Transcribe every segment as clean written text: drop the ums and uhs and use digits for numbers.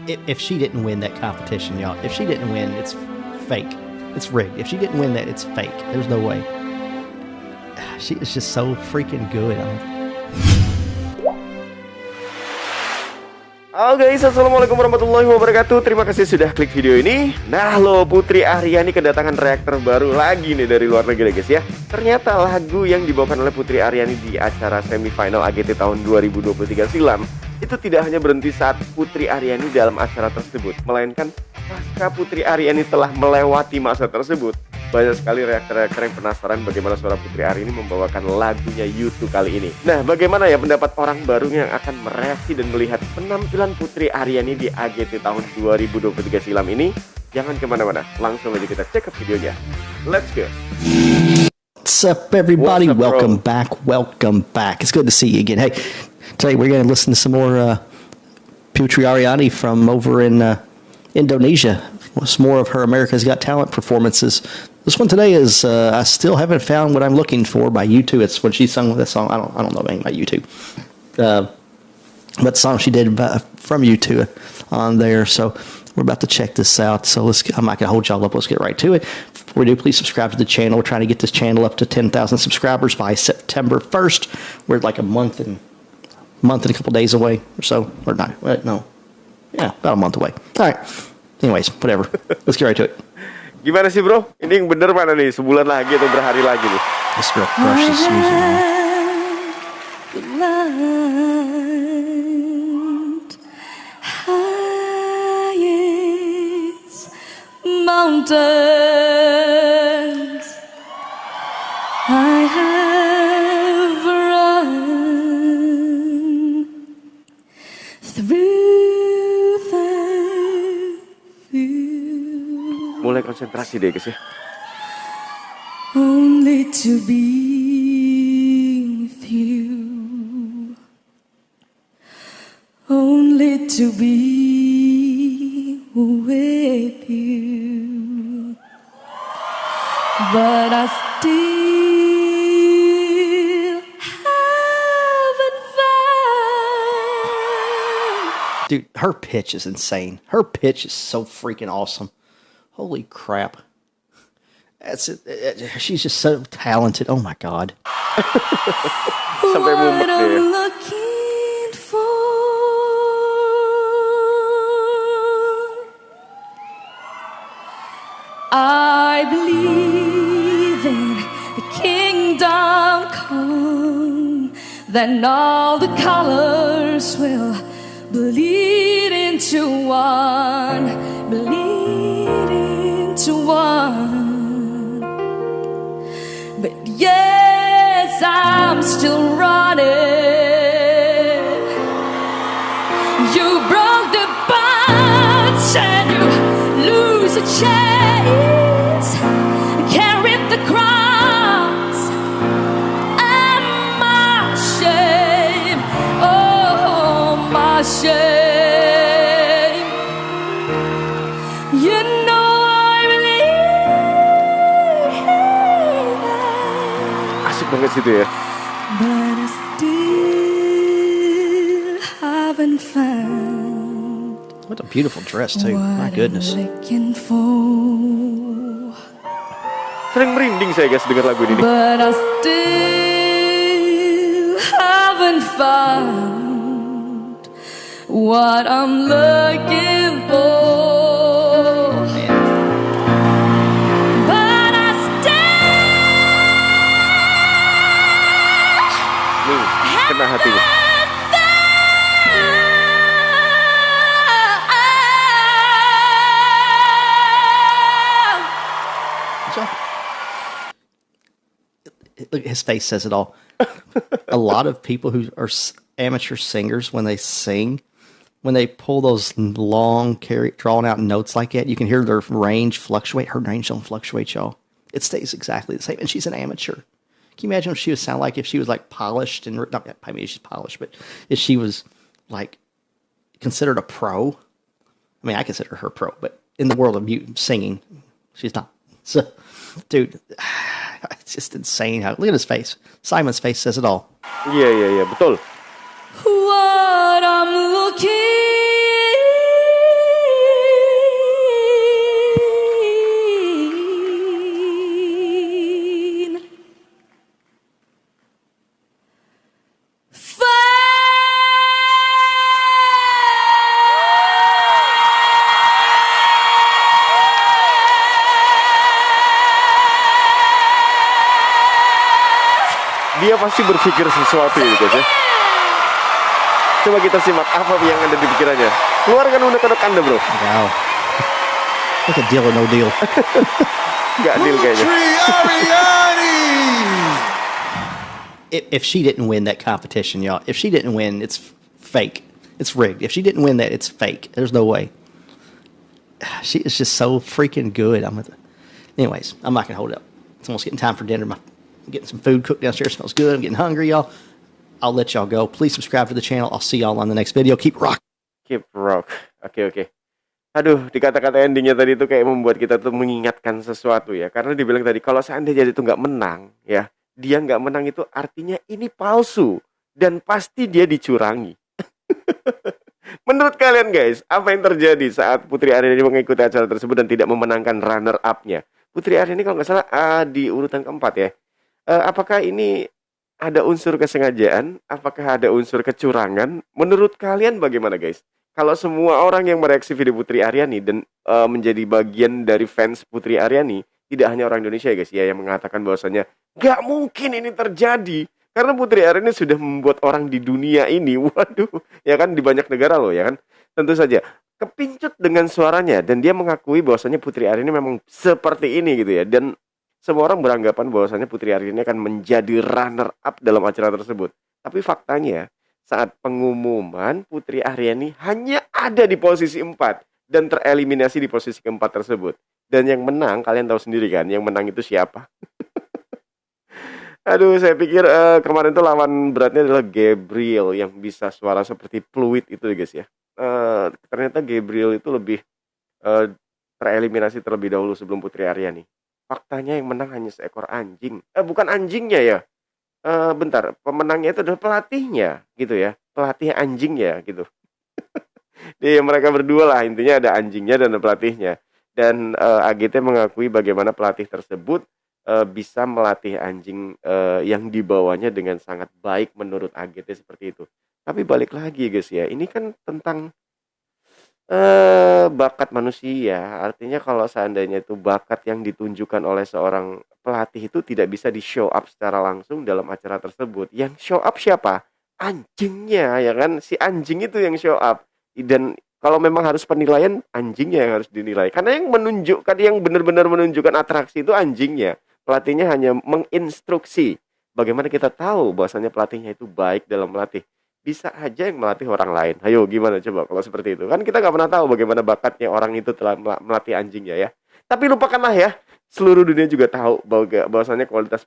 if she didn't win that competition, y'all, if she didn't win, it's fake. It's rigged. If she didn't win that, it's fake. There's no way. She is just so freaking good. Halo guys, assalamualaikum warahmatullahi wabarakatuh. Terima kasih sudah klik video ini. Nah lo, Putri Aryani kedatangan reaktor baru lagi nih dari luar negeri guys ya. Ternyata lagu yang dibawakan oleh Putri Aryani di acara semifinal AGT tahun 2023 silam itu tidak hanya berhenti saat Putri Aryani dalam acara tersebut, melainkan pasca Putri Aryani telah melewati masa tersebut. Banyak sekali reaktor-reaktor yang penasaran bagaimana suara Putri Aryani membawakan lagunya YouTube kali ini. Nah, bagaimana ya pendapat orang baru yang akan mereaksi dan melihat penampilan Putri Aryani di AGT tahun 2023 silam ini? Jangan kemana-mana, langsung aja kita check out videonya. Let's go! What's up, everybody? What's up, Welcome back. It's good to see you again. Hey, today we're going to listen to some more Putri Aryani from over in Indonesia. Some more of her America's Got Talent performances. This one today is I still haven't found what I'm looking for by U2. It's when she sung this song. I don't know anything about U2, but the song she did from U2 on there. So we're about to check this out. So I'm not gonna hold y'all up. Let's get right to it. Before we do, please subscribe to the channel. We're trying to get this channel up to 10,000 subscribers by September 1st. We're like a month and a couple days away or so. Or not? No, yeah, about a month away. All right. Anyways, whatever. Let's get right to it. Gimana sih bro? Ini yang bener mana nih? Sebulan lagi atau berhari lagi nih? Let's go crush this music. Highest mountains I have run through. Mulai konsentrasi deh guys ya. Only to be with you, only to be with you, but I still haven't found. Dude, her pitch is insane. Her pitch is so freaking awesome. Holy crap. That's it. She's just so talented. Oh my God. Sampai mumet deh. I'm looking for, I believe in the kingdom come, then all the colors will bleed into one. To one, but yes, I'm still running. You broke the bonds and you lose a chance. Carried the cross and my shame, oh my shame. You know. Banget situ ya. But I still haven't found. What a beautiful dress too. My goodness. Sering merinding saya guys dengar lagu ini. But I still haven't found what I'm looking for. Kena hati. Look, his face says it all. A lot of people who are amateur singers, when they sing, when they pull those long, drawn out notes like that, you can hear their range fluctuate. Her range don't fluctuate, y'all. It stays exactly the same, and she's an amateur. Can you imagine what she would sound like if she was like polished and not? I mean, she's polished, but if she was like considered a pro? I mean, I consider her pro, but in the world of singing, she's not. So, dude, it's just insane. Look at his face. Simon's face says it all. Iya, betul. What I'm looking Dia pasti berpikir sesuatu ya guys ya. Coba kita simak apa yang ada di pikirannya. Keluarkan unek-unek Anda bro. Wow. Like a deal or no deal. Nggak deal kayaknya. If she didn't win that competition, y'all, if she didn't win, it's fake. It's rigged. If she didn't win that, it's fake. There's no way. She is just so freaking good. Anyways, I'm not going to hold it up. It's almost getting time for dinner. I'm getting some food cooked downstairs. Smells good. I'm getting hungry, y'all. I'll let y'all go. Please subscribe to the channel. I'll see y'all on the next video. Keep rock. Keep rock. Oke. Aduh, di kata-kata endingnya tadi itu kayak membuat kita tuh mengingatkan sesuatu ya. Karena dibilang tadi, kalau seandainya dia itu nggak menang, ya, dia nggak menang itu artinya ini palsu. Dan pasti dia dicurangi. Menurut kalian guys, apa yang terjadi saat Putri Aryani mengikuti acara tersebut dan tidak memenangkan runner-up-nya? Putri Aryani kalau nggak salah di urutan keempat ya. Apakah ini ada unsur kesengajaan? Apakah ada unsur kecurangan? Menurut kalian bagaimana guys? Kalau semua orang yang mereaksi video Putri Aryani dan menjadi bagian dari fans Putri Aryani, tidak hanya orang Indonesia ya guys ya, yang mengatakan bahwasanya nggak mungkin ini terjadi. Karena Putri Aryani sudah membuat orang di dunia ini, waduh, ya kan, di banyak negara loh ya kan. Tentu saja kepincut dengan suaranya dan dia mengakui bahwasanya Putri Aryani memang seperti ini gitu ya. Dan semua orang beranggapan bahwasanya Putri Aryani akan menjadi runner up dalam acara tersebut. Tapi faktanya saat pengumuman Putri Aryani hanya ada di posisi 4 dan tereliminasi di posisi keempat tersebut. Dan yang menang, kalian tahu sendiri kan, yang menang itu siapa? Aduh, saya pikir kemarin tuh lawan beratnya adalah Gabriel yang bisa suara seperti fluid itu guys ya. Ternyata Gabriel itu lebih tereliminasi terlebih dahulu sebelum Putri Aryani. Faktanya yang menang hanya seekor anjing. Bukan anjingnya ya. Bentar, pemenangnya itu adalah pelatihnya gitu ya. Pelatih anjingnya gitu. Jadi mereka berdua lah, intinya ada anjingnya dan ada pelatihnya. Dan AGT mengakui bagaimana pelatih tersebut bisa melatih anjing yang dibawanya dengan sangat baik menurut AGT seperti itu. Tapi balik lagi guys ya, ini kan tentang bakat manusia. Artinya kalau seandainya itu bakat yang ditunjukkan oleh seorang pelatih itu tidak bisa di show up secara langsung dalam acara tersebut. Yang show up siapa? Anjingnya ya kan, si anjing itu yang show up. Dan kalau memang harus penilaian, anjingnya yang harus dinilai. Karena yang menunjukkan, yang benar-benar menunjukkan atraksi itu anjingnya. Pelatihnya hanya menginstruksi. Bagaimana kita tahu bahwasanya pelatihnya itu baik dalam melatih? Bisa aja yang melatih orang lain. Ayo gimana coba kalau seperti itu? Kan kita nggak pernah tahu bagaimana bakatnya orang itu telah melatih anjingnya ya. Tapi lupakanlah ya. Seluruh dunia juga tahu bahwasanya kualitas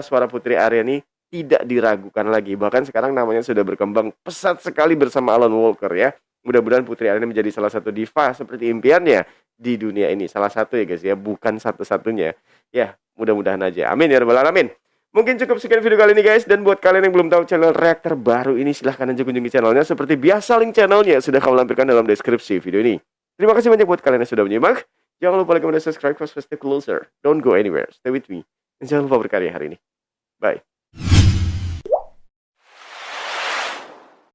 suara Putri Aryani tidak diragukan lagi. Bahkan sekarang namanya sudah berkembang pesat sekali bersama Alan Walker ya. Mudah-mudahan Putri Aryani menjadi salah satu diva seperti impiannya di dunia ini. Salah satu ya guys ya, bukan satu-satunya. Ya, mudah-mudahan aja. Amin ya rabbal alamin. Mungkin cukup sekian video kali ini guys. Dan buat kalian yang belum tahu channel reaktor baru ini, silahkan aja kunjungi channelnya. Seperti biasa link channelnya sudah kami lampirkan dalam deskripsi video ini. Terima kasih banyak buat kalian yang sudah menyimak. Jangan lupa like, comment, dan subscribe. Stay closer. Don't go anywhere. Stay with me. Dan jangan lupa berkarya hari ini. Bye.